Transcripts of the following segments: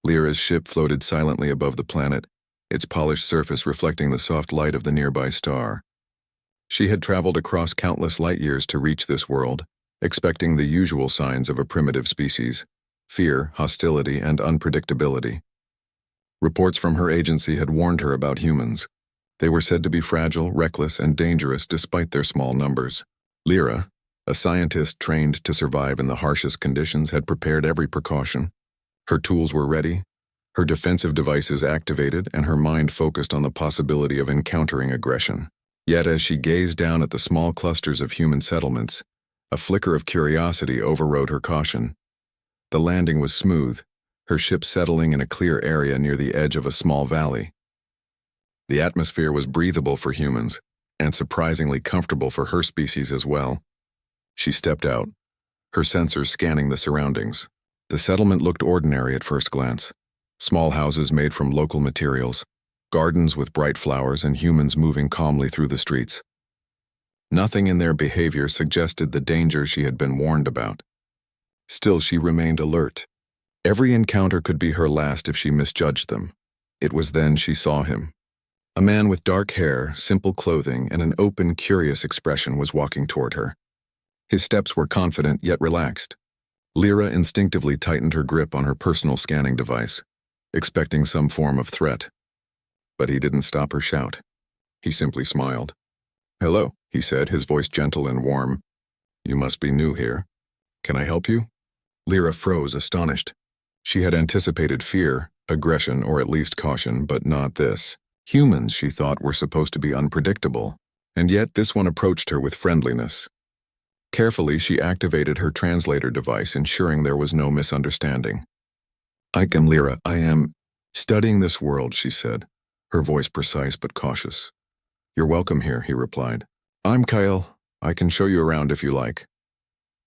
Lyra's ship floated silently above the planet, its polished surface reflecting the soft light of the nearby star. She had traveled across countless light years to reach this world, expecting the usual signs of a primitive species: fear, hostility, and unpredictability. Reports from her agency had warned her about humans. They were said to be fragile, reckless, and dangerous despite their small numbers. Lyra, a scientist trained to survive in the harshest conditions, had prepared every precaution. Her tools were ready, her defensive devices activated, and her mind focused on the possibility of encountering aggression. Yet as she gazed down at the small clusters of human settlements, a flicker of curiosity overrode her caution. The landing was smooth, her ship settling in a clear area near the edge of a small valley. The atmosphere was breathable for humans, and surprisingly comfortable for her species as well. She stepped out, her sensors scanning the surroundings. The settlement looked ordinary at first glance. Small houses made from local materials, gardens with bright flowers, and humans moving calmly through the streets. Nothing in their behavior suggested the danger she had been warned about. Still, she remained alert. Every encounter could be her last if she misjudged them. It was then she saw him. A man with dark hair, simple clothing, and an open, curious expression was walking toward her. His steps were confident yet relaxed. Lyra instinctively tightened her grip on her personal scanning device, expecting some form of threat. But he didn't stop her shout. He simply smiled. "Hello," he said, his voice gentle and warm. "You must be new here. Can I help you?" Lyra froze, astonished. She had anticipated fear, aggression, or at least caution, but not this. Humans, she thought, were supposed to be unpredictable, and yet this one approached her with friendliness. Carefully, she activated her translator device, ensuring there was no misunderstanding. "I am Lyra. I am studying this world," she said, her voice precise but cautious. "You're welcome here," he replied. "I'm Kyle. I can show you around if you like."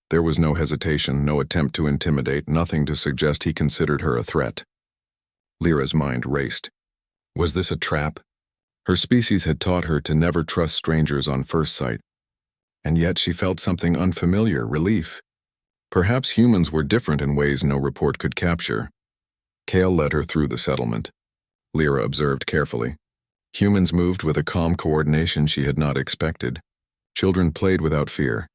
There was no hesitation, no attempt to intimidate, nothing to suggest he considered her a threat. Lyra's mind raced. Was this a trap? Her species had taught her to never trust strangers on first sight. And yet she felt something unfamiliar, relief. Perhaps humans were different in ways no report could capture. Kale led her through the settlement. Lyra observed carefully. Humans moved with a calm coordination she had not expected. Children played without fear,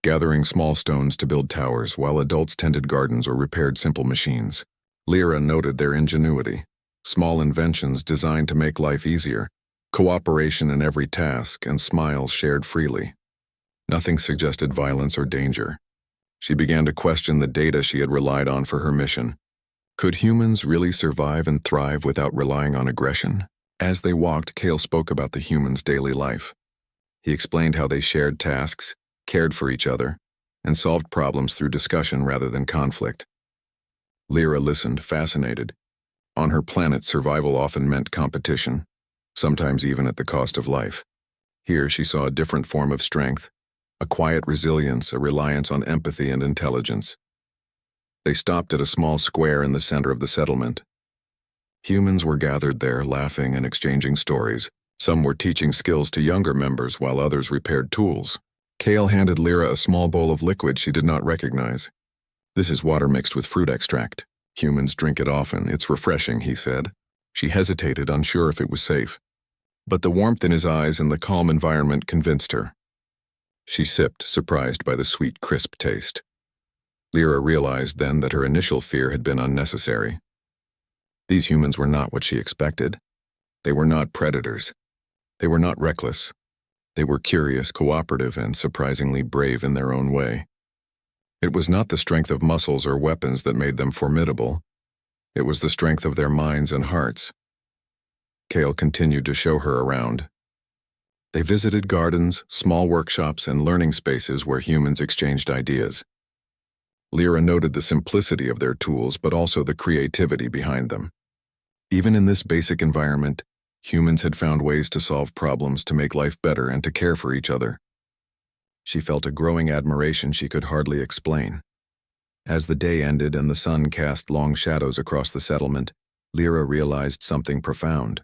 gathering small stones to build towers, while adults tended gardens or repaired simple machines. Lyra noted their ingenuity. Small inventions designed to make life easier, cooperation in every task, and smiles shared freely. Nothing suggested violence or danger. She began to question the data she had relied on for her mission. Could humans really survive and thrive without relying on aggression? As they walked, Kale spoke about the humans' daily life. He explained how they shared tasks, cared for each other, and solved problems through discussion rather than conflict. Lyra listened, fascinated. On her planet, survival often meant competition, sometimes even at the cost of life. Here she saw a different form of strength, a quiet resilience, a reliance on empathy and intelligence. They stopped at a small square in the center of the settlement. Humans were gathered there, laughing and exchanging stories. Some were teaching skills to younger members while others repaired tools. Kale handed Lyra a small bowl of liquid she did not recognize. "This is water mixed with fruit extract. Humans drink it often. It's refreshing," he said. She hesitated, unsure if it was safe. But the warmth in his eyes and the calm environment convinced her. She sipped, surprised by the sweet, crisp taste. Lyra realized then that her initial fear had been unnecessary. These humans were not what she expected. They were not predators. They were not reckless. They were curious, cooperative, and surprisingly brave in their own way. It was not the strength of muscles or weapons that made them formidable. It was the strength of their minds and hearts. Kale continued to show her around. They visited gardens, small workshops, and learning spaces where humans exchanged ideas. Lyra noted the simplicity of their tools, but also the creativity behind them. Even in this basic environment, humans had found ways to solve problems, to make life better, and to care for each other. She felt a growing admiration she could hardly explain. As the day ended and the sun cast long shadows across the settlement, Lyra realized something profound.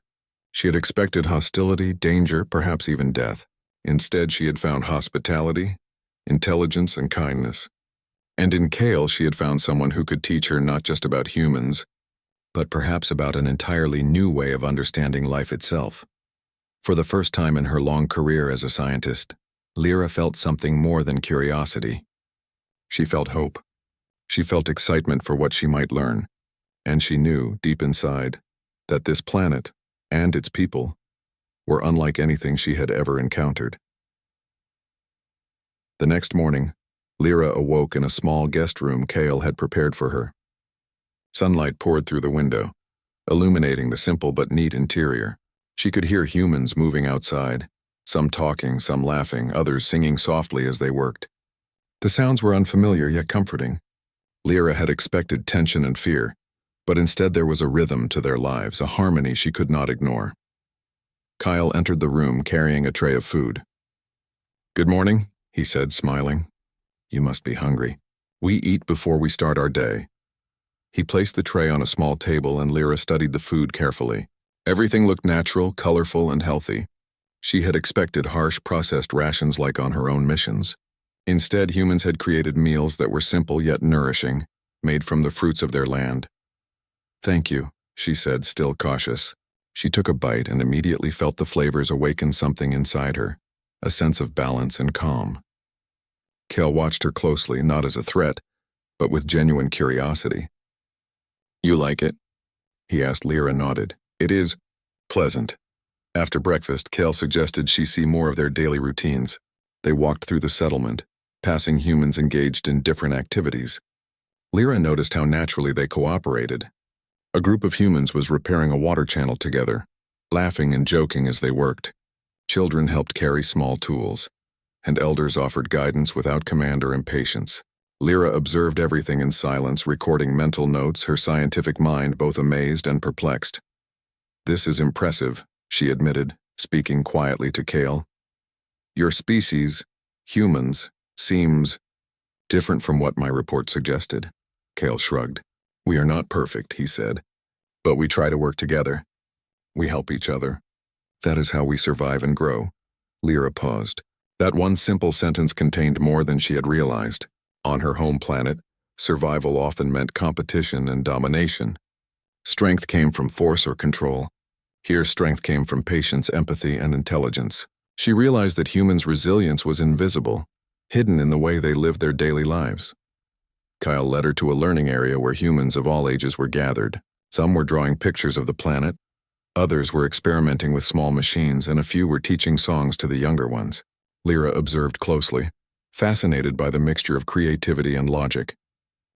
She had expected hostility, danger, perhaps even death. Instead, she had found hospitality, intelligence, and kindness. And in Kale, she had found someone who could teach her not just about humans, but perhaps about an entirely new way of understanding life itself. For the first time in her long career as a scientist, Lyra felt something more than curiosity. She felt hope. She felt excitement for what she might learn, and she knew, deep inside, that this planet, and its people, were unlike anything she had ever encountered. The next morning, Lyra awoke in a small guest room Kale had prepared for her. Sunlight poured through the window, illuminating the simple but neat interior. She could hear humans moving outside, some talking, some laughing, others singing softly as they worked. The sounds were unfamiliar yet comforting. Lyra had expected tension and fear, but instead there was a rhythm to their lives, a harmony she could not ignore. Kyle entered the room carrying a tray of food. "Good morning," he said, smiling. "You must be hungry. We eat before we start our day." He placed the tray on a small table and Lyra studied the food carefully. Everything looked natural, colorful, and healthy. She had expected harsh, processed rations like on her own missions. Instead, humans had created meals that were simple yet nourishing, made from the fruits of their land. "Thank you," she said, still cautious. She took a bite and immediately felt the flavors awaken something inside her, a sense of balance and calm. Kel watched her closely, not as a threat, but with genuine curiosity. "You like it?" he asked. Lyra nodded. "It is pleasant." After breakfast, Kel suggested she see more of their daily routines. They walked through the settlement, passing humans engaged in different activities. Lyra noticed how naturally they cooperated. A group of humans was repairing a water channel together, laughing and joking as they worked. Children helped carry small tools, and elders offered guidance without command or impatience. Lyra observed everything in silence, recording mental notes, her scientific mind both amazed and perplexed. "This is impressive," she admitted, speaking quietly to Kale. "Your species, humans, seems different from what my report suggested." Kale shrugged. "We are not perfect," he said, "but we try to work together. We help each other. That is how we survive and grow." Lyra paused. That one simple sentence contained more than she had realized. On her home planet, survival often meant competition and domination. Strength came from force or control. Here, strength came from patience, empathy, and intelligence. She realized that humans' resilience was invisible, hidden in the way they lived their daily lives. Kyle led her to a learning area where humans of all ages were gathered. Some were drawing pictures of the planet, others were experimenting with small machines, and a few were teaching songs to the younger ones. Lyra observed closely, fascinated by the mixture of creativity and logic.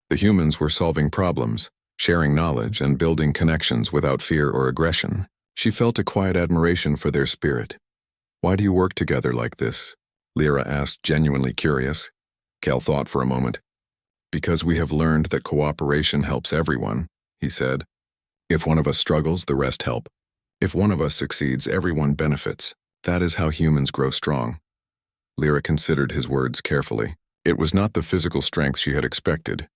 The humans were solving problems, sharing knowledge, and building connections without fear or aggression. She felt a quiet admiration for their spirit. "Why do you work together like this?" Lyra asked, genuinely curious. Kel thought for a moment. "Because we have learned that cooperation helps everyone," he said. "If one of us struggles, the rest help. If one of us succeeds, everyone benefits. That is how humans grow strong." Lyra considered his words carefully. It was not the physical strength she had expected,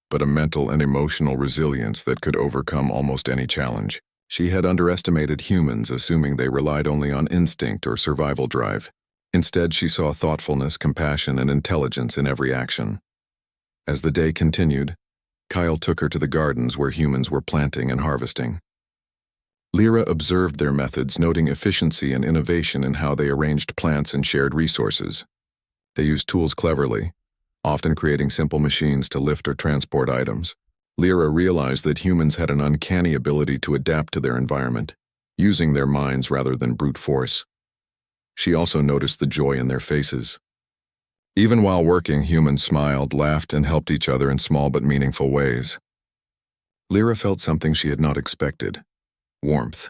but a mental and emotional resilience that could overcome almost any challenge. She had underestimated humans, assuming they relied only on instinct or survival drive. Instead, she saw thoughtfulness, compassion, and intelligence in every action. As the day continued, Kyle took her to the gardens where humans were planting and harvesting. Lyra observed their methods, noting efficiency and innovation in how they arranged plants and shared resources. They used tools cleverly, often creating simple machines to lift or transport items. Lyra realized that humans had an uncanny ability to adapt to their environment, using their minds rather than brute force. She also noticed the joy in their faces. Even while working, humans smiled, laughed, and helped each other in small but meaningful ways. Lyra felt something she had not expected: warmth.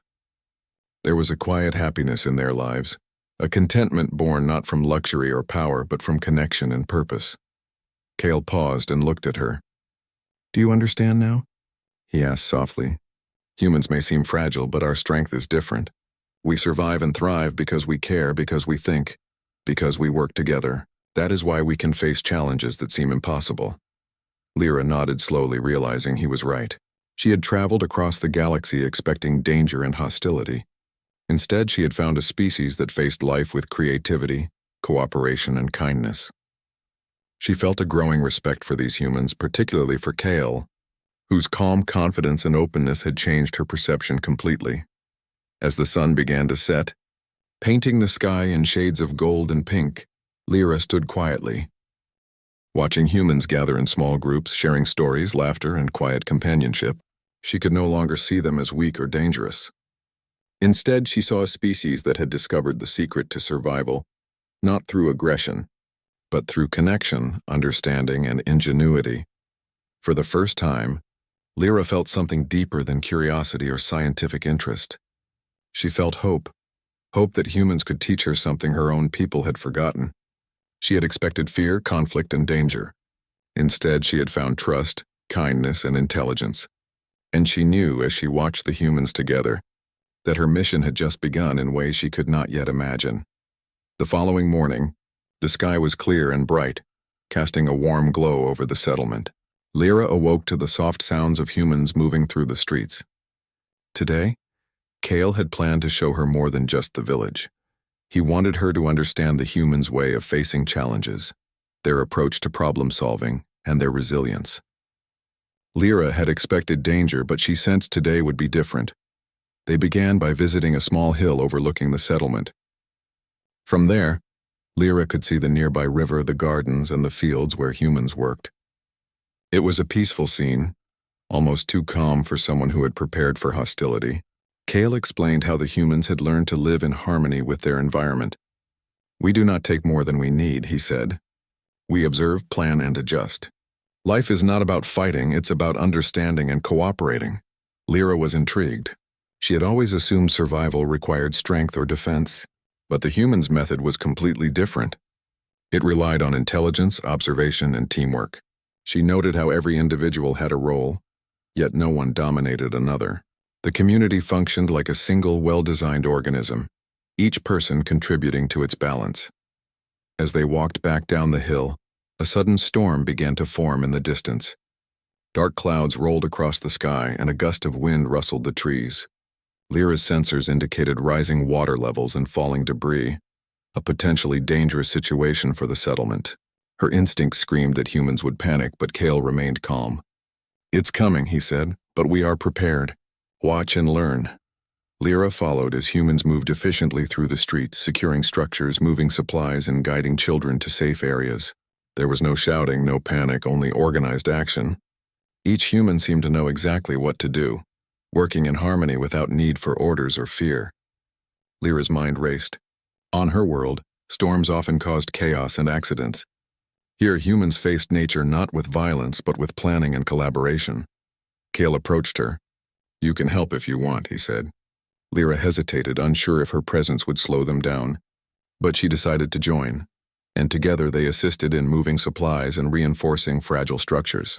There was a quiet happiness in their lives, a contentment born not from luxury or power but from connection and purpose. Kale paused and looked at her. "Do you understand now?" he asked softly. "Humans may seem fragile, but our strength is different. We survive and thrive because we care, because we think, because we work together. That is why we can face challenges that seem impossible." Lyra nodded slowly, realizing he was right. She had traveled across the galaxy expecting danger and hostility. Instead, she had found a species that faced life with creativity, cooperation, and kindness. She felt a growing respect for these humans, particularly for Kale, whose calm confidence and openness had changed her perception completely. As the sun began to set, painting the sky in shades of gold and pink, Lyra stood quietly, watching humans gather in small groups, sharing stories, laughter, and quiet companionship. She could no longer see them as weak or dangerous. Instead, she saw a species that had discovered the secret to survival, not through aggression, but through connection, understanding, and ingenuity. For the first time, Lyra felt something deeper than curiosity or scientific interest. She felt hope that humans could teach her something her own people had forgotten. She had expected fear, conflict, and danger. Instead, she had found trust, kindness, and intelligence. And she knew, as she watched the humans together, that her mission had just begun in ways she could not yet imagine. The following morning, the sky was clear and bright, casting a warm glow over the settlement. Lyra awoke to the soft sounds of humans moving through the streets. Today, Kale had planned to show her more than just the village. He wanted her to understand the humans' way of facing challenges, their approach to problem-solving, and their resilience. Lyra had expected danger, but she sensed today would be different. They began by visiting a small hill overlooking the settlement. From there, Lyra could see the nearby river, the gardens, and the fields where humans worked. It was a peaceful scene, almost too calm for someone who had prepared for hostility. Kale explained how the humans had learned to live in harmony with their environment. "We do not take more than we need," he said. "We observe, plan, and adjust. Life is not about fighting, it's about understanding and cooperating." Lyra was intrigued. She had always assumed survival required strength or defense, but the humans' method was completely different. It relied on intelligence, observation, and teamwork. She noted how every individual had a role, yet no one dominated another. The community functioned like a single, well-designed organism, each person contributing to its balance. As they walked back down the hill, a sudden storm began to form in the distance. Dark clouds rolled across the sky, and a gust of wind rustled the trees. Lyra's sensors indicated rising water levels and falling debris, a potentially dangerous situation for the settlement. Her instincts screamed that humans would panic, but Kale remained calm. "It's coming," he said, "but we are prepared. Watch and learn." Lyra followed as humans moved efficiently through the streets, securing structures, moving supplies, and guiding children to safe areas. There was no shouting, no panic, only organized action. Each human seemed to know exactly what to do, working in harmony without need for orders or fear. Lyra's mind raced. On her world, storms often caused chaos and accidents. Here, humans faced nature not with violence, but with planning and collaboration. Kale approached her. "You can help if you want," he said. Lyra hesitated, unsure if her presence would slow them down, but she decided to join, and together they assisted in moving supplies and reinforcing fragile structures.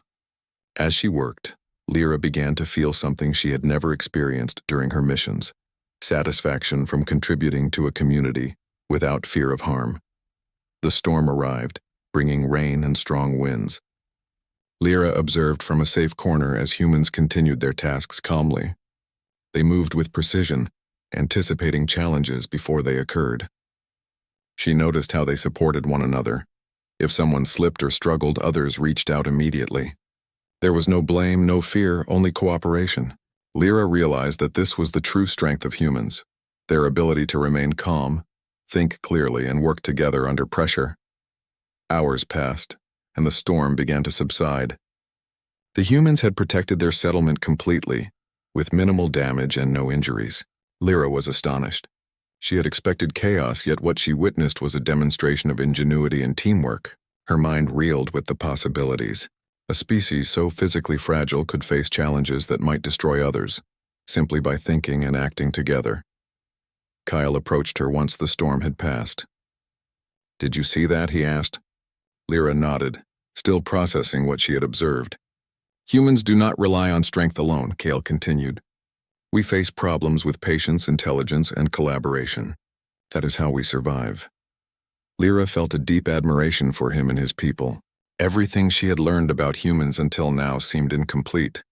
As she worked, Lyra began to feel something she had never experienced during her missions: satisfaction from contributing to a community without fear of harm. The storm arrived, bringing rain and strong winds. Lyra observed from a safe corner as humans continued their tasks calmly. They moved with precision, anticipating challenges before they occurred. She noticed how they supported one another. If someone slipped or struggled, others reached out immediately. There was no blame, no fear, only cooperation. Lyra realized that this was the true strength of humans, their ability to remain calm, think clearly, and work together under pressure. Hours passed, and the storm began to subside. The humans had protected their settlement completely, with minimal damage and no injuries. Lyra was astonished. She had expected chaos, yet what she witnessed was a demonstration of ingenuity and teamwork. Her mind reeled with the possibilities. A species so physically fragile could face challenges that might destroy others, simply by thinking and acting together. Kyle approached her once the storm had passed. "Did you see that?" he asked. Lyra nodded, still processing what she had observed. "Humans do not rely on strength alone," Kale continued. "We face problems with patience, intelligence, and collaboration. That is how we survive." Lyra felt a deep admiration for him and his people. Everything she had learned about humans until now seemed incomplete.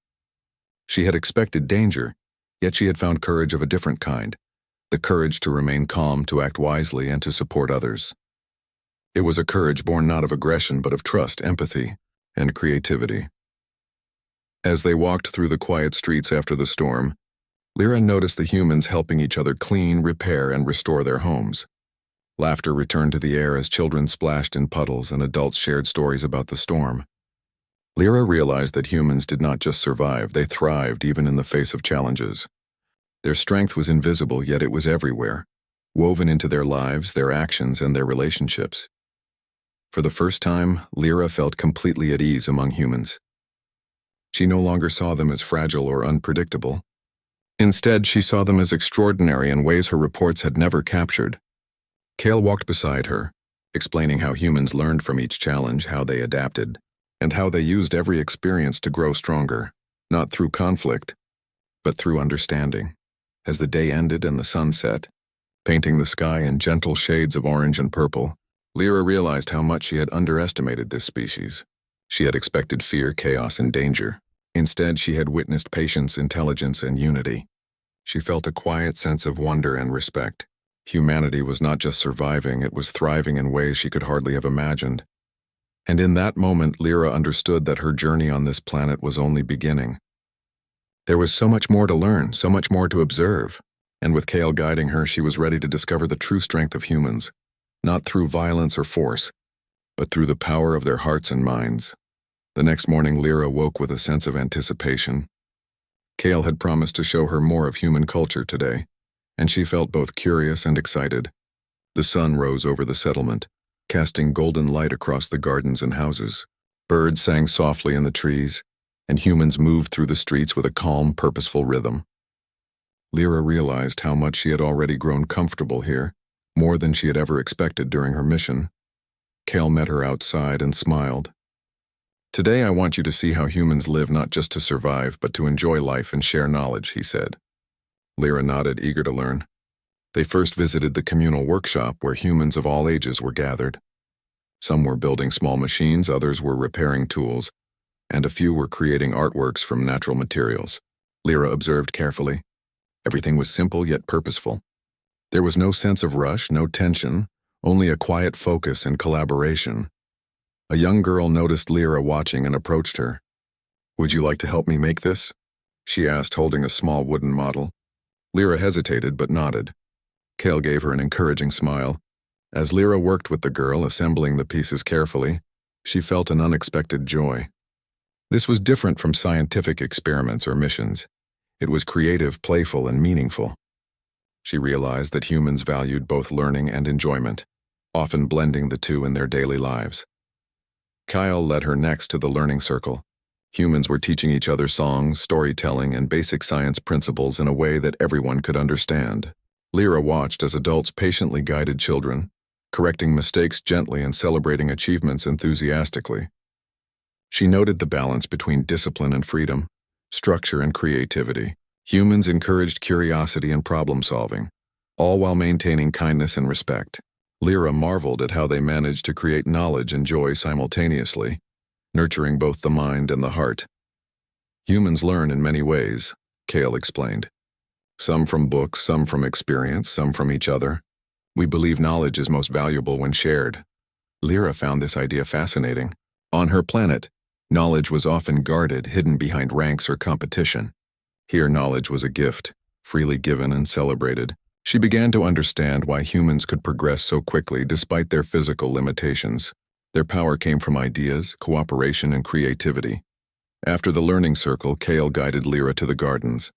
She had expected danger, yet she had found courage of a different kind, the courage to remain calm, to act wisely, and to support others. It was a courage born not of aggression but of trust, empathy, and creativity. As they walked through the quiet streets after the storm, Lyra noticed the humans helping each other clean, repair, and restore their homes. Laughter returned to the air as children splashed in puddles and adults shared stories about the storm. Lyra realized that humans did not just survive, they thrived even in the face of challenges. Their strength was invisible, yet it was everywhere, woven into their lives, their actions, and their relationships. For the first time, Lyra felt completely at ease among humans. She no longer saw them as fragile or unpredictable. Instead, she saw them as extraordinary in ways her reports had never captured. Kale walked beside her, explaining how humans learned from each challenge, how they adapted, and how they used every experience to grow stronger, not through conflict, but through understanding. As the day ended and the sun set, painting the sky in gentle shades of orange and purple, Lyra realized how much she had underestimated this species. She had expected fear, chaos, and danger. Instead, she had witnessed patience, intelligence, and unity. She felt a quiet sense of wonder and respect. Humanity was not just surviving, it was thriving in ways she could hardly have imagined. And in that moment, Lyra understood that her journey on this planet was only beginning. There was so much more to learn, so much more to observe, and with Kale guiding her, she was ready to discover the true strength of humans, not through violence or force, but through the power of their hearts and minds. The next morning, Lyra woke with a sense of anticipation. Kale had promised to show her more of human culture today, and she felt both curious and excited. The sun rose over the settlement, casting golden light across the gardens and houses. Birds sang softly in the trees, and humans moved through the streets with a calm, purposeful rhythm. Lyra realized how much she had already grown comfortable here, more than she had ever expected during her mission. Kale met her outside and smiled. "Today I want you to see how humans live not just to survive, but to enjoy life and share knowledge," he said. Lyra nodded, eager to learn. They first visited the communal workshop where humans of all ages were gathered. Some were building small machines, others were repairing tools, and a few were creating artworks from natural materials. Lyra observed carefully. Everything was simple yet purposeful. There was no sense of rush, no tension, only a quiet focus and collaboration. A young girl noticed Lyra watching and approached her. "Would you like to help me make this?" she asked, holding a small wooden model. Lyra hesitated but nodded. Kale gave her an encouraging smile. As Lyra worked with the girl, assembling the pieces carefully, she felt an unexpected joy. This was different from scientific experiments or missions. It was creative, playful, and meaningful. She realized that humans valued both learning and enjoyment, often blending the two in their daily lives. Kyle led her next to the learning circle. Humans were teaching each other songs, storytelling, and basic science principles in a way that everyone could understand. Lyra watched as adults patiently guided children, correcting mistakes gently and celebrating achievements enthusiastically. She noted the balance between discipline and freedom, structure and creativity. Humans encouraged curiosity and problem-solving, all while maintaining kindness and respect. Lyra marveled at how they managed to create knowledge and joy simultaneously, nurturing both the mind and the heart. "Humans learn in many ways," Kale explained. "Some from books, some from experience, some from each other. We believe knowledge is most valuable when shared." Lyra found this idea fascinating. On her planet, knowledge was often guarded, hidden behind ranks or competition. Here, knowledge was a gift, freely given and celebrated. She began to understand why humans could progress so quickly despite their physical limitations. Their power came from ideas, cooperation, and creativity. After the learning circle, Kale guided Lyra to the gardens.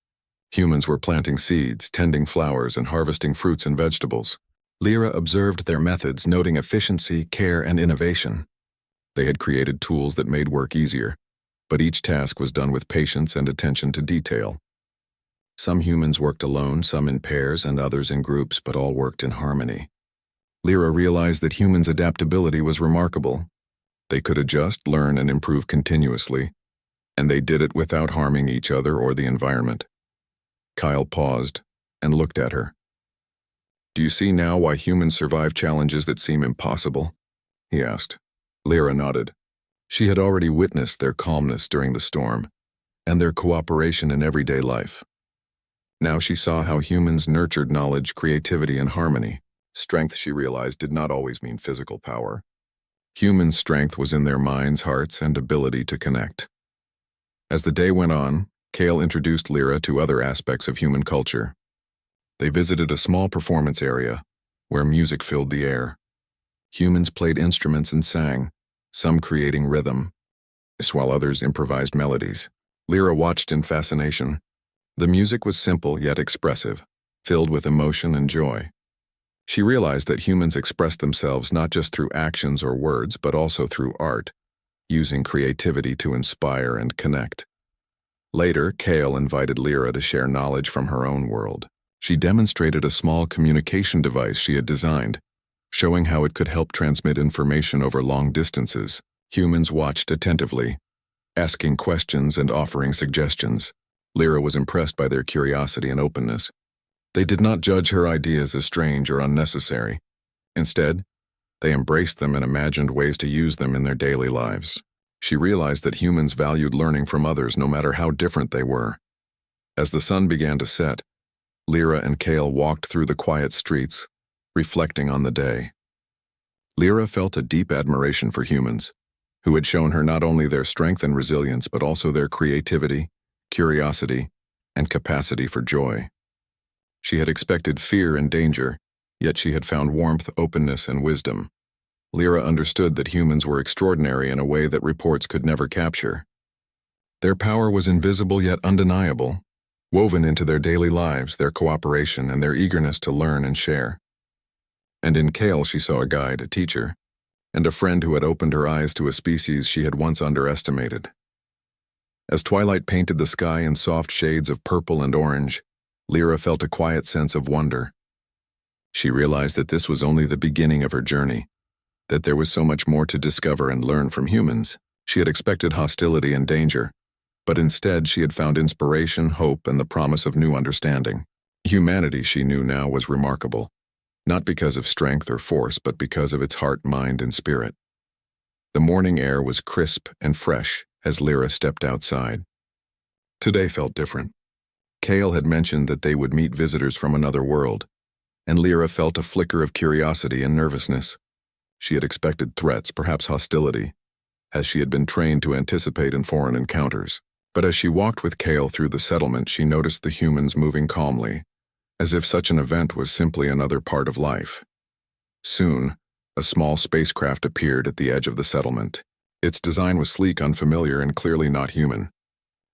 Humans were planting seeds, tending flowers, and harvesting fruits and vegetables. Lyra observed their methods, noting efficiency, care, and innovation. They had created tools that made work easier, but each task was done with patience and attention to detail. Some humans worked alone, some in pairs, and others in groups, but all worked in harmony. Lyra realized that humans' adaptability was remarkable. They could adjust, learn, and improve continuously, and they did it without harming each other or the environment. Kyle paused and looked at her. "Do you see now why humans survive challenges that seem impossible?" he asked. Lyra nodded. She had already witnessed their calmness during the storm, and their cooperation in everyday life. Now she saw how humans nurtured knowledge, creativity, and harmony. Strength, she realized, did not always mean physical power. Human strength was in their minds, hearts, and ability to connect. As the day went on, Kale introduced Lyra to other aspects of human culture. They visited a small performance area, where music filled the air. Humans played instruments and sang, some creating rhythm, while others improvised melodies. Lyra watched in fascination. The music was simple yet expressive, filled with emotion and joy. She realized that humans express themselves not just through actions or words, but also through art, using creativity to inspire and connect. Later, Kale invited Lyra to share knowledge from her own world. She demonstrated a small communication device she had designed, showing how it could help transmit information over long distances. Humans watched attentively, asking questions and offering suggestions. Lyra was impressed by their curiosity and openness. They did not judge her ideas as strange or unnecessary. Instead, they embraced them and imagined ways to use them in their daily lives. She realized that humans valued learning from others no matter how different they were. As the sun began to set, Lyra and Kale walked through the quiet streets, reflecting on the day. Lyra felt a deep admiration for humans, who had shown her not only their strength and resilience but also their creativity, curiosity, and capacity for joy. She had expected fear and danger, yet she had found warmth, openness, and wisdom. Lyra understood that humans were extraordinary in a way that reports could never capture. Their power was invisible yet undeniable, woven into their daily lives, their cooperation, and their eagerness to learn and share. And in Kale she saw a guide, a teacher, and a friend who had opened her eyes to a species she had once underestimated. As twilight painted the sky in soft shades of purple and orange, Lyra felt a quiet sense of wonder. She realized that this was only the beginning of her journey, that there was so much more to discover and learn from humans. She had expected hostility and danger, but instead she had found inspiration, hope, and the promise of new understanding. Humanity, she knew now, was remarkable, not because of strength or force, but because of its heart, mind, and spirit. The morning air was crisp and fresh as Lyra stepped outside. Today felt different. Kale had mentioned that they would meet visitors from another world, and Lyra felt a flicker of curiosity and nervousness. She had expected threats, perhaps hostility, as she had been trained to anticipate in foreign encounters. But as she walked with Kale through the settlement, she noticed the humans moving calmly, as if such an event was simply another part of life. Soon, a small spacecraft appeared at the edge of the settlement. Its design was sleek, unfamiliar, and clearly not human.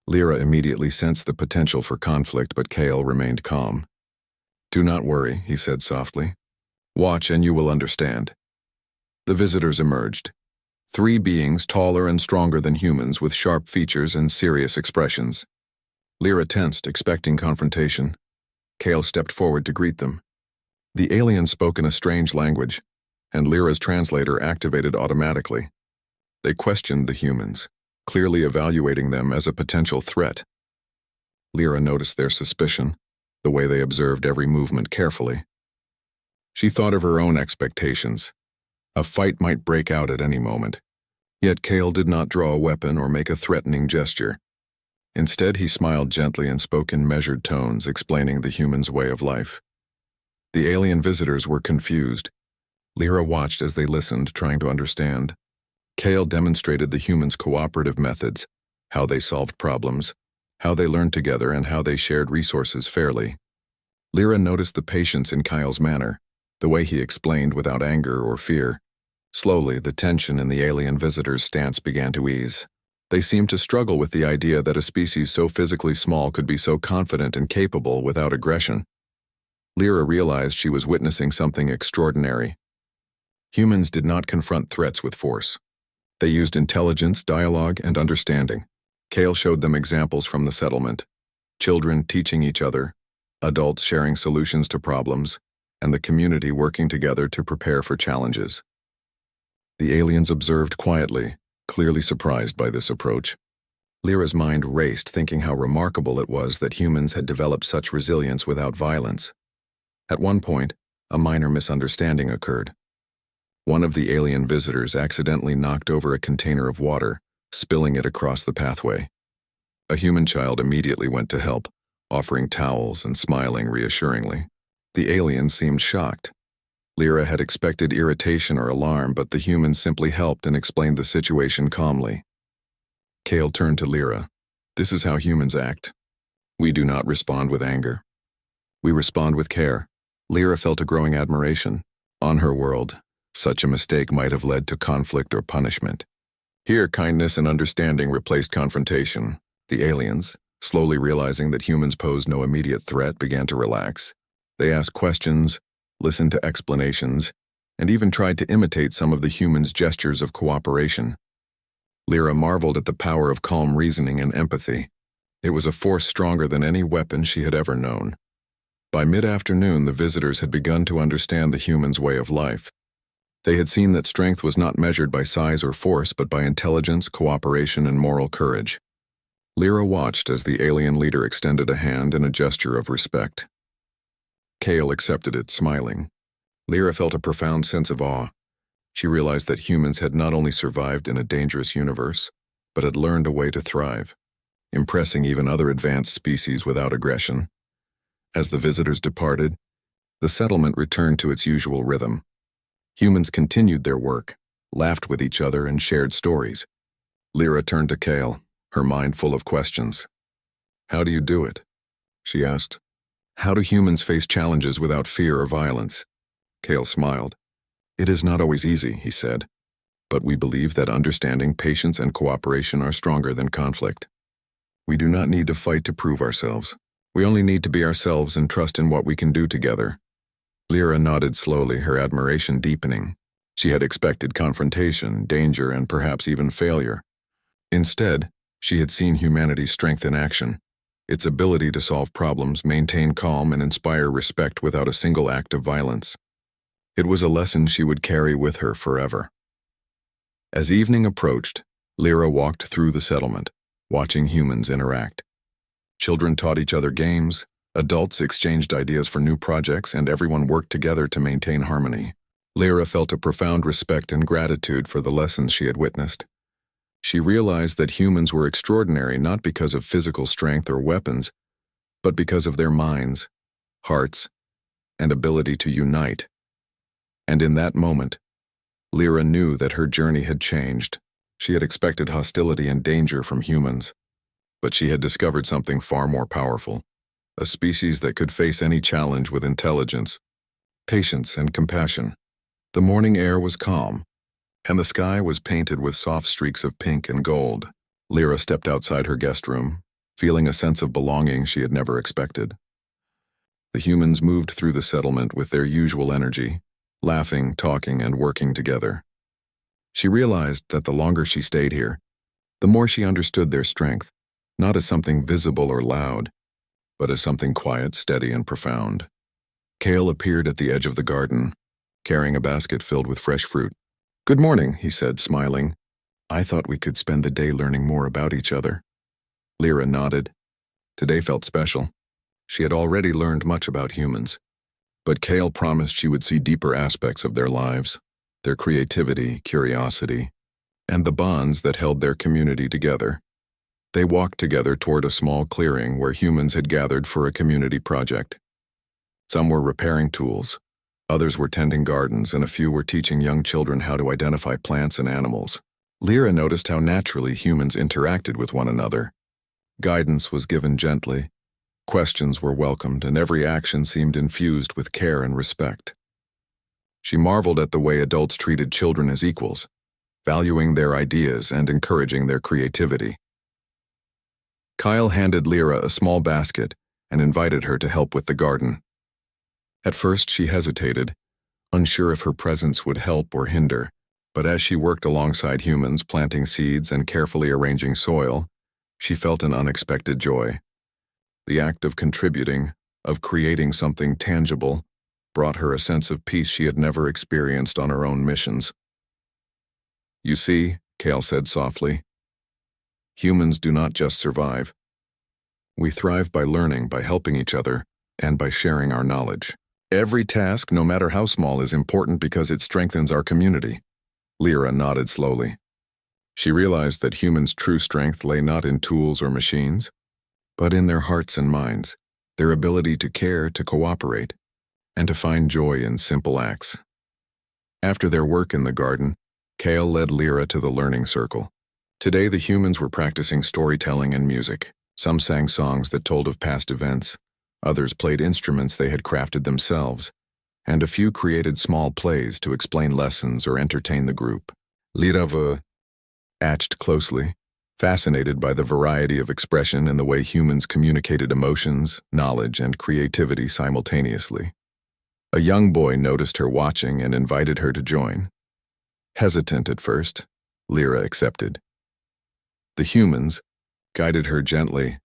Lyra immediately sensed the potential for conflict, but Kale remained calm. "Do not worry," he said softly. "Watch and you will understand." The visitors emerged. 3 beings taller and stronger than humans, with sharp features and serious expressions. Lyra tensed, expecting confrontation. Kale stepped forward to greet them. The aliens spoke in a strange language, and Lyra's translator activated automatically. They questioned the humans, clearly evaluating them as a potential threat. Lyra noticed their suspicion, the way they observed every movement carefully. She thought of her own expectations. A fight might break out at any moment, yet Kale did not draw a weapon or make a threatening gesture. Instead, he smiled gently and spoke in measured tones, explaining the humans' way of life. The alien visitors were confused. Lyra watched as they listened, trying to understand. Kale demonstrated the humans' cooperative methods, how they solved problems, how they learned together, and how they shared resources fairly. Lyra noticed the patience in Kyle's manner, the way he explained without anger or fear. Slowly, the tension in the alien visitors' stance began to ease. They seemed to struggle with the idea that a species so physically small could be so confident and capable without aggression. Lyra realized she was witnessing something extraordinary. Humans did not confront threats with force. They used intelligence, dialogue, and understanding. Kale showed them examples from the settlement. Children teaching each other, adults sharing solutions to problems, and the community working together to prepare for challenges. The aliens observed quietly, clearly surprised by this approach. Lyra's mind raced, thinking how remarkable it was that humans had developed such resilience without violence. At one point, a minor misunderstanding occurred. One of the alien visitors accidentally knocked over a container of water, spilling it across the pathway. A human child immediately went to help, offering towels and smiling reassuringly. The aliens seemed shocked. Lyra had expected irritation or alarm, but the humans simply helped and explained the situation calmly. Kale turned to Lyra. This is how humans act. We do not respond with anger. We respond with care. Lyra felt a growing admiration. On her world, such a mistake might have led to conflict or punishment. Here, kindness and understanding replaced confrontation. The aliens, slowly realizing that humans posed no immediate threat, began to relax. They asked questions, listened to explanations, and even tried to imitate some of the humans' gestures of cooperation. Lyra marveled at the power of calm reasoning and empathy. It was a force stronger than any weapon she had ever known. By mid-afternoon, the visitors had begun to understand the humans' way of life. They had seen that strength was not measured by size or force, but by intelligence, cooperation, and moral courage. Lyra watched as the alien leader extended a hand in a gesture of respect. Kale accepted it, smiling. Lyra felt a profound sense of awe. She realized that humans had not only survived in a dangerous universe, but had learned a way to thrive, impressing even other advanced species without aggression. As the visitors departed, the settlement returned to its usual rhythm. Humans continued their work, laughed with each other, and shared stories. Lyra turned to Kale, her mind full of questions. "How do you do it?" she asked. "How do humans face challenges without fear or violence?" Kale smiled. "It is not always easy," he said, "but we believe that understanding, patience, and cooperation are stronger than conflict. We do not need to fight to prove ourselves. We only need to be ourselves and trust in what we can do together." Lyra nodded slowly, her admiration deepening. She had expected confrontation, danger, and perhaps even failure. Instead, she had seen humanity's strength in action, its ability to solve problems, maintain calm, and inspire respect without a single act of violence. It was a lesson she would carry with her forever. As evening approached, Lyra walked through the settlement, watching humans interact. Children taught each other games, adults exchanged ideas for new projects, and everyone worked together to maintain harmony. Lyra felt a profound respect and gratitude for the lessons she had witnessed. She realized that humans were extraordinary not because of physical strength or weapons, but because of their minds, hearts, and ability to unite. And in that moment, Lyra knew that her journey had changed. She had expected hostility and danger from humans, but she had discovered something far more powerful, a species that could face any challenge with intelligence, patience, and compassion. The morning air was calm, and the sky was painted with soft streaks of pink and gold. Lyra stepped outside her guest room, feeling a sense of belonging she had never expected. The humans moved through the settlement with their usual energy, laughing, talking, and working together. She realized that the longer she stayed here, the more she understood their strength, not as something visible or loud, but as something quiet, steady, and profound. Kale appeared at the edge of the garden, carrying a basket filled with fresh fruit. "Good morning," he said, smiling. "I thought we could spend the day learning more about each other." Lyra nodded. Today felt special. She had already learned much about humans, but Kale promised she would see deeper aspects of their lives, their creativity, curiosity, and the bonds that held their community together. They walked together toward a small clearing where humans had gathered for a community project. Some were repairing tools, others were tending gardens, and a few were teaching young children how to identify plants and animals. Lyra noticed how naturally humans interacted with one another. Guidance was given gently, questions were welcomed, and every action seemed infused with care and respect. She marveled at the way adults treated children as equals, valuing their ideas and encouraging their creativity. Kyle handed Lyra a small basket and invited her to help with the garden. At first she hesitated, unsure if her presence would help or hinder, but as she worked alongside humans, planting seeds and carefully arranging soil, she felt an unexpected joy. The act of contributing, of creating something tangible, brought her a sense of peace she had never experienced on her own missions. "You see," Kale said softly, "humans do not just survive. We thrive by learning, by helping each other, and by sharing our knowledge. Every task, no matter how small, is important because it strengthens our community." Lyra nodded slowly. She realized that humans' true strength lay not in tools or machines, but in their hearts and minds, their ability to care, to cooperate, and to find joy in simple acts. After their work in the garden, Kale led Lyra to the learning circle. Today, the humans were practicing storytelling and music. Some sang songs that told of past events, others played instruments they had crafted themselves, and a few created small plays to explain lessons or entertain the group. Lyra watched closely, fascinated by the variety of expression and the way humans communicated emotions, knowledge, and creativity simultaneously. A young boy noticed her watching and invited her to join. Hesitant at first, Lyra accepted. The humans guided her gently,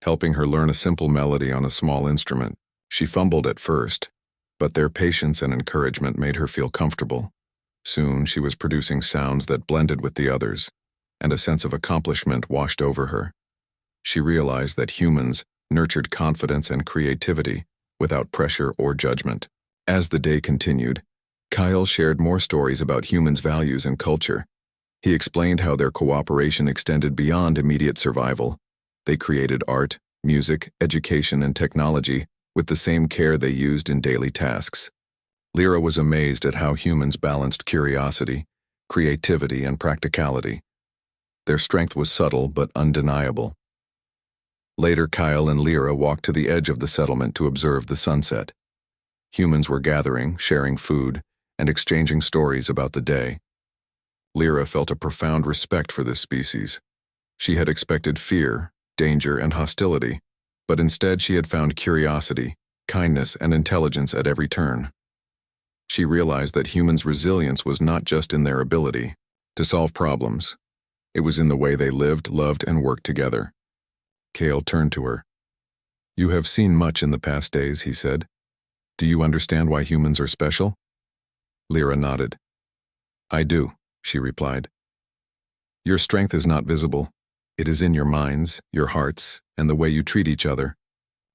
helping her learn a simple melody on a small instrument. She fumbled at first, but their patience and encouragement made her feel comfortable. Soon she was producing sounds that blended with the others, and a sense of accomplishment washed over her. She realized that humans nurtured confidence and creativity without pressure or judgment. As the day continued, Kyle shared more stories about humans' values and culture. He explained how their cooperation extended beyond immediate survival. They created art, music, education, and technology with the same care they used in daily tasks. Lyra was amazed at how humans balanced curiosity, creativity, and practicality. Their strength was subtle but undeniable. Later, Kyle and Lyra walked to the edge of the settlement to observe the sunset. Humans were gathering, sharing food, and exchanging stories about the day. Lyra felt a profound respect for this species. She had expected fear, danger, and hostility, but instead she had found curiosity, kindness, and intelligence at every turn. She realized that humans' resilience was not just in their ability to solve problems. It was in the way they lived, loved, and worked together. Kale turned to her. "You have seen much in the past days," he said. "Do you understand why humans are special?" Lyra nodded. "I do," she replied. "Your strength is not visible. It is in your minds, your hearts, and the way you treat each other.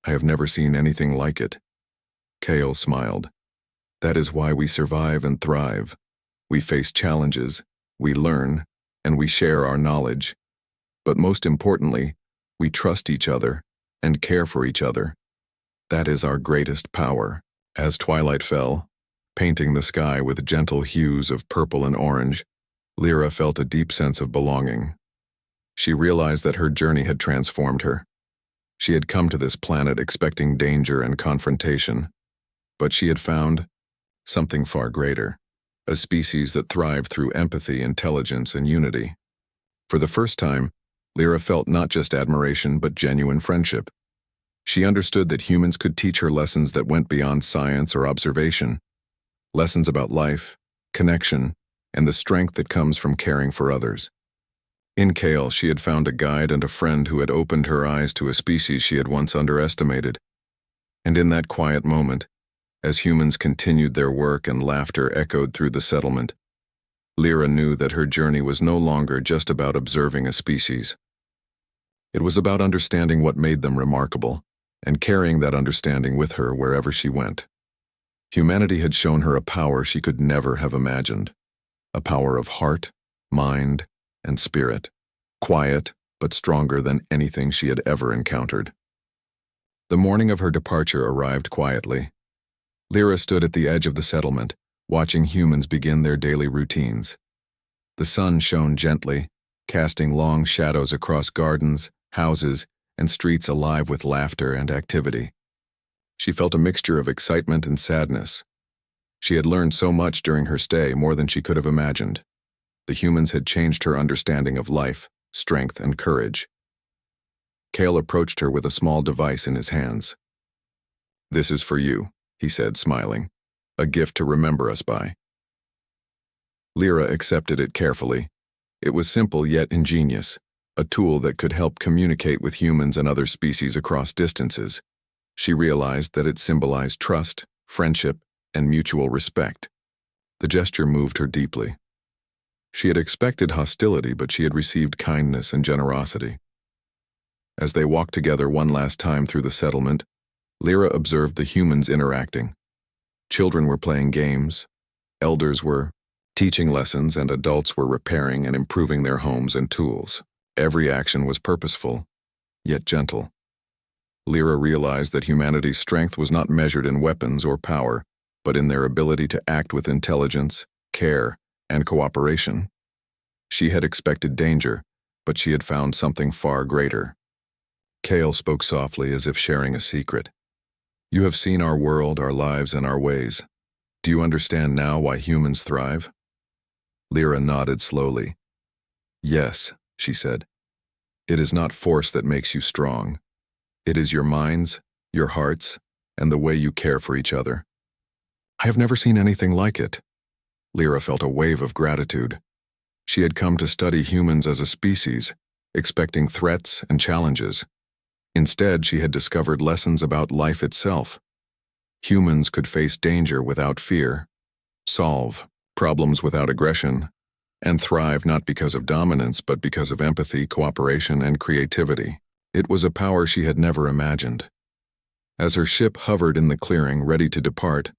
I have never seen anything like it." Kale smiled. "That is why we survive and thrive. We face challenges, we learn, and we share our knowledge. But most importantly, we trust each other and care for each other. That is our greatest power." As twilight fell, painting the sky with gentle hues of purple and orange, Lyra felt a deep sense of belonging. She realized that her journey had transformed her. She had come to this planet expecting danger and confrontation, but she had found something far greater, a species that thrived through empathy, intelligence, and unity. For the first time, Lyra felt not just admiration but genuine friendship. She understood that humans could teach her lessons that went beyond science or observation, lessons about life, connection, and the strength that comes from caring for others. In Kale, she had found a guide and a friend who had opened her eyes to a species she had once underestimated. And in that quiet moment, as humans continued their work and laughter echoed through the settlement, Lyra knew that her journey was no longer just about observing a species. It was about understanding what made them remarkable, and carrying that understanding with her wherever she went. Humanity had shown her a power she could never have imagined, a power of heart, mind, and spirit, quiet but stronger than anything she had ever encountered. The morning of her departure arrived quietly. Lyra stood at the edge of the settlement, watching humans begin their daily routines. The sun shone gently, casting long shadows across gardens, houses, and streets alive with laughter and activity. She felt a mixture of excitement and sadness. She had learned so much during her stay, more than she could have imagined. The humans had changed her understanding of life, strength, and courage. Kale approached her with a small device in his hands. "This is for you," he said, smiling. "A gift to remember us by." Lyra accepted it carefully. It was simple yet ingenious, a tool that could help communicate with humans and other species across distances. She realized that it symbolized trust, friendship, and mutual respect. The gesture moved her deeply. She had expected hostility, but she had received kindness and generosity. As they walked together one last time through the settlement, Lyra observed the humans interacting. Children were playing games, elders were teaching lessons, and adults were repairing and improving their homes and tools. Every action was purposeful, yet gentle. Lyra realized that humanity's strength was not measured in weapons or power, but in their ability to act with intelligence, care, and cooperation. She had expected danger, but she had found something far greater. Kale spoke softly as if sharing a secret. You have seen our world, our lives, and our ways. Do you understand now why humans thrive? Lyra nodded slowly. Yes, she said. It is not force that makes you strong. It is your minds, your hearts, and the way you care for each other. I have never seen anything like it. Lyra felt a wave of gratitude. She had come to study humans as a species, expecting threats and challenges. Instead, she had discovered lessons about life itself. Humans could face danger without fear, solve problems without aggression, and thrive not because of dominance but because of empathy, cooperation, and creativity. It was a power she had never imagined. As her ship hovered in the clearing, ready to depart,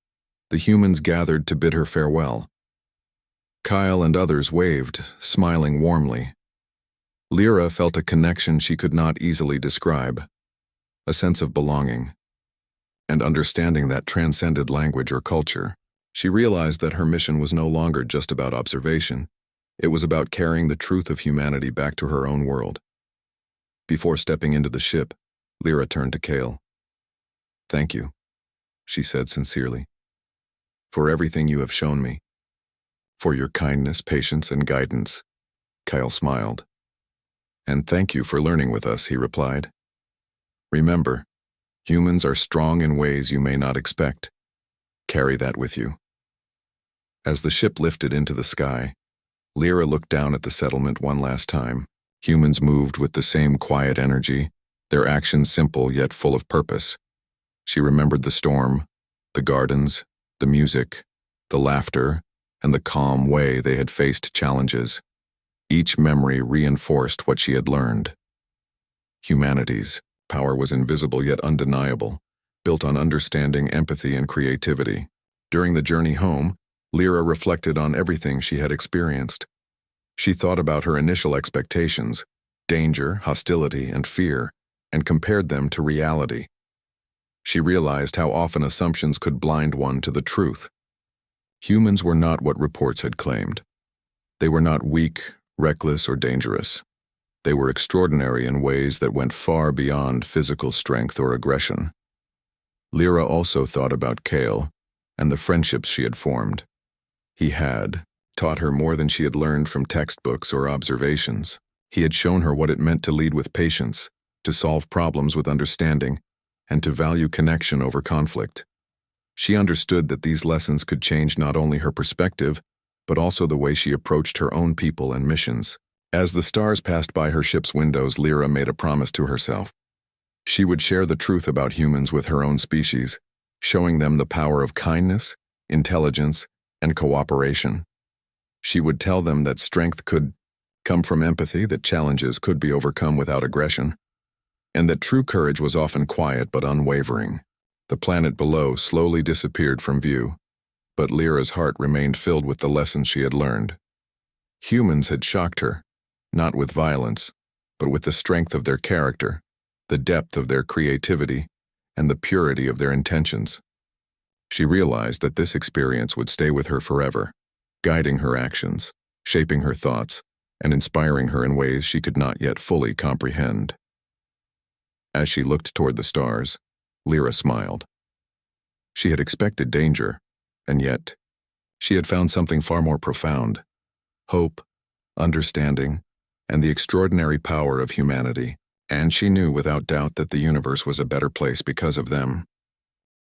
the humans gathered to bid her farewell. Kyle and others waved, smiling warmly. Lyra felt a connection she could not easily describe, a sense of belonging. And understanding that transcended language or culture, she realized that her mission was no longer just about observation. It was about carrying the truth of humanity back to her own world. Before stepping into the ship, Lyra turned to Kale. Thank you, she said sincerely, for everything you have shown me. For your kindness, patience, and guidance. Kyle smiled. And thank you for learning with us, he replied. Remember, humans are strong in ways you may not expect. Carry that with you. As the ship lifted into the sky, Lyra looked down at the settlement one last time. Humans moved with the same quiet energy, their actions simple yet full of purpose. She remembered the storm, the gardens, the music, the laughter, and the calm way they had faced challenges. Each memory reinforced what she had learned. Humanity's power was invisible yet undeniable, built on understanding, empathy, and creativity. During the journey home, Lyra reflected on everything she had experienced. She thought about her initial expectations, danger, hostility, and fear, and compared them to reality. She realized how often assumptions could blind one to the truth. Humans were not what reports had claimed. They were not weak, reckless, or dangerous. They were extraordinary in ways that went far beyond physical strength or aggression. Lyra also thought about Kale and the friendships she had formed. He had taught her more than she had learned from textbooks or observations. He had shown her what it meant to lead with patience, to solve problems with understanding, and to value connection over conflict. She understood that these lessons could change not only her perspective, but also the way she approached her own people and missions. As the stars passed by her ship's windows, Lyra made a promise to herself. She would share the truth about humans with her own species, showing them the power of kindness, intelligence, and cooperation. She would tell them that strength could come from empathy, that challenges could be overcome without aggression, and that true courage was often quiet but unwavering. The planet below slowly disappeared from view, but Lyra's heart remained filled with the lessons she had learned. Humans had shocked her, not with violence, but with the strength of their character, the depth of their creativity, and the purity of their intentions. She realized that this experience would stay with her forever, guiding her actions, shaping her thoughts, and inspiring her in ways she could not yet fully comprehend. As she looked toward the stars, Lyra smiled. She had expected danger, and yet, she had found something far more profound: hope, understanding, and the extraordinary power of humanity. And she knew without doubt that the universe was a better place because of them.